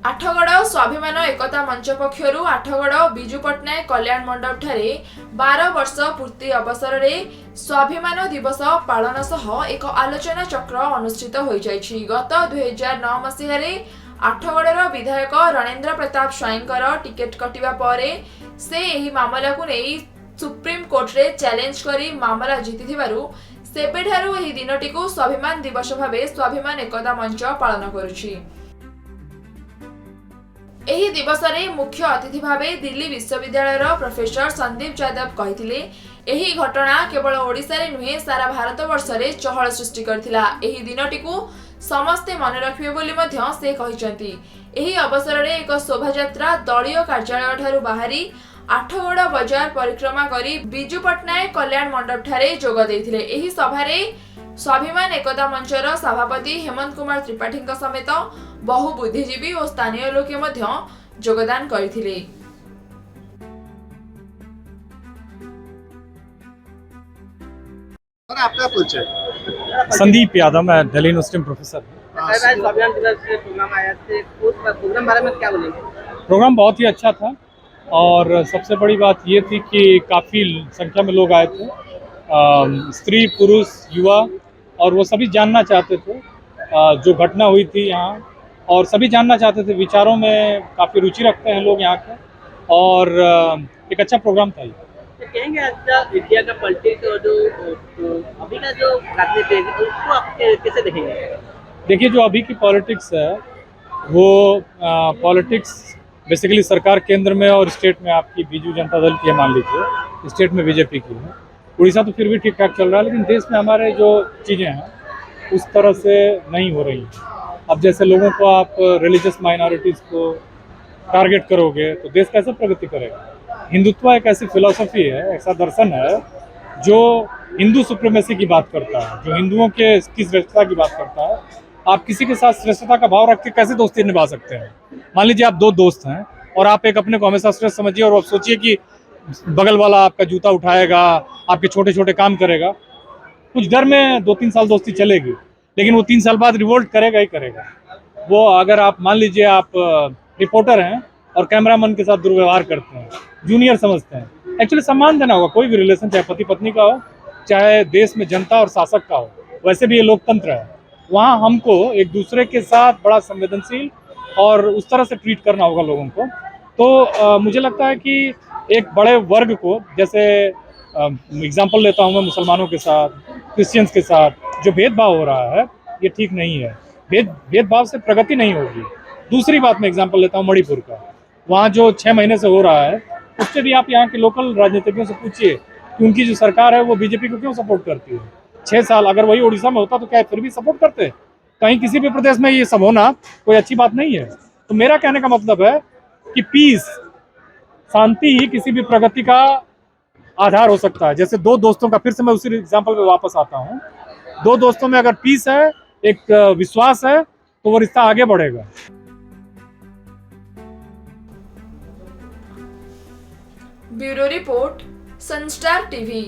आठगड़ स्वाभिमान एकता मंच पक्षर आठगड़ विजु पट्टनायक कल्याण मंडप ठारे 12 वर्ष पूर्ति अवसर में स्वाभिमान दिवस पालन सह एक आलोचना चक्र अनुष्ठित हो जाइछि। गत 2009 मसीह आठगड़ विधायक रणेंद्र प्रताप स्वाईंकर टिकेट कटिबा परे से एही मामला को नहीं सुप्रीम कोर्ट रे चैलेंज करी मामला जीतिथिबारु सेबेठारु एही दिनटी को स्वाभिमान दिवस भावे स्वाभिमान एकता मंच पालन करुछि। एही दिवस रे मुख्य अतिथि भावे दिल्ली विश्वविद्यालय प्रोफेसर संदीप यादव कहिथिले एही घटना केवल ओडिशा रे नुहे सारा भारत वर्ष रे चहल सृष्टि करथिला। एही दिनटी को समस्ते मन रखिबे बोली मध्य से कहिसंती। एही अवसर रे एक शोभायात्रा दलीय कार्यालय ठारू बाहरी आठगड़ बाजार परिक्रमा करी विजु पट्टनायक कल्याण मंडप ठारे जोग देथिले। एही सभा रे स्वाभिमान एकता मंचर सभापति हेमंत कुमार त्रिपाठी समेत बहु बुद्धिजीवी और स्थानीय लोके मध्य योगदान करथिले। और आपका परिचय? संदीप यादव, मैं दिल्ली यूनिवर्सिटी में प्रोफेसर हूँ। स्वाभिमान दिवस के प्रोग्राम आया थे, उस प्रोग्राम बारे में क्या बोलेंगे? प्रोग्राम बहुत ही अच्छा था और सबसे बड़ी बात ये थी कि काफ़ी संख्या में लोग आए थे, स्त्री पुरुष युवा, और वो सभी जानना चाहते थे जो घटना हुई थी यहाँ, और सभी जानना चाहते थे। विचारों में काफ़ी रुचि रखते हैं लोग यहाँ के, और एक अच्छा प्रोग्राम था ये। तो कहेंगे आज का इंडिया का पॉलिटिक्स और जो अभी का जो राजनीति है उसको आप कैसे देखेंगे? देखिए, जो अभी की पॉलिटिक्स है वो पॉलिटिक्स बेसिकली सरकार केंद्र में और स्टेट में आपकी बीजू जनता दल की है, मान लीजिए स्टेट में बीजेपी की है। उड़ीसा तो फिर भी ठीक ठाक चल रहा है, लेकिन देश में हमारे जो चीज़ें हैं उस तरह से नहीं हो रही हैं। अब जैसे लोगों को आप रिलीजियस माइनॉरिटीज़ को टारगेट करोगे तो देश कैसे प्रगति करेगा? हिंदुत्व एक ऐसी फिलॉसफी है, ऐसा दर्शन है जो हिंदू सुप्रीमेसी की बात करता है, जो हिंदुओं के की श्रेष्ठता की बात करता है। आप किसी के साथ श्रेष्ठता का भाव रख के कैसे दोस्ती निभा सकते हैं? मान लीजिए आप दो दोस्त हैं और आप एक अपने को हमेशा श्रेष्ठ समझिए और आप सोचिए कि बगल वाला आपका जूता उठाएगा, आपके छोटे छोटे काम करेगा। कुछ डर में 2-3 साल दोस्ती चलेगी, लेकिन वो 3 साल बाद रिवोल्ट करेगा ही करेगा। वो अगर आप मान लीजिए आप रिपोर्टर हैं और कैमरामैन के साथ दुर्व्यवहार करते हैं, जूनियर समझते हैं, एक्चुअली सम्मान देना होगा। कोई भी रिलेशन, चाहे पति पत्नी का हो, चाहे देश में जनता और शासक का हो, वैसे भी ये लोकतंत्र है। वहाँ हमको एक दूसरे के साथ बड़ा संवेदनशील और उस तरह से ट्रीट करना होगा लोगों को। तो मुझे लगता है कि एक बड़े वर्ग को, जैसे एग्जांपल लेता हूँ मैं, मुसलमानों के साथ, क्रिश्चियंस के साथ जो भेदभाव हो रहा है ये ठीक नहीं है। भेदभाव से प्रगति नहीं होगी। दूसरी बात मैं एग्जांपल लेता हूँ मणिपुर का। वहाँ जो 6 महीने से हो रहा है, उससे भी आप यहाँ के लोकल राजनीतिज्ञों से पूछिए कि उनकी जो सरकार है वो बीजेपी को क्यों सपोर्ट करती है। 6 साल अगर वही उड़ीसा में होता तो क्या फिर भी सपोर्ट करते? कहीं किसी भी प्रदेश में ये सब होना कोई अच्छी बात नहीं है। तो मेरा कहने का मतलब है कि पीस, शांति ही किसी भी प्रगति का आधार हो सकता है। जैसे दो दोस्तों का, फिर से मैं उसी एग्जांपल पे वापस आता हूँ, दो दोस्तों में अगर पीस है, एक विश्वास है, तो वो रिश्ता आगे बढ़ेगा। Bureau report, Sunstar TV.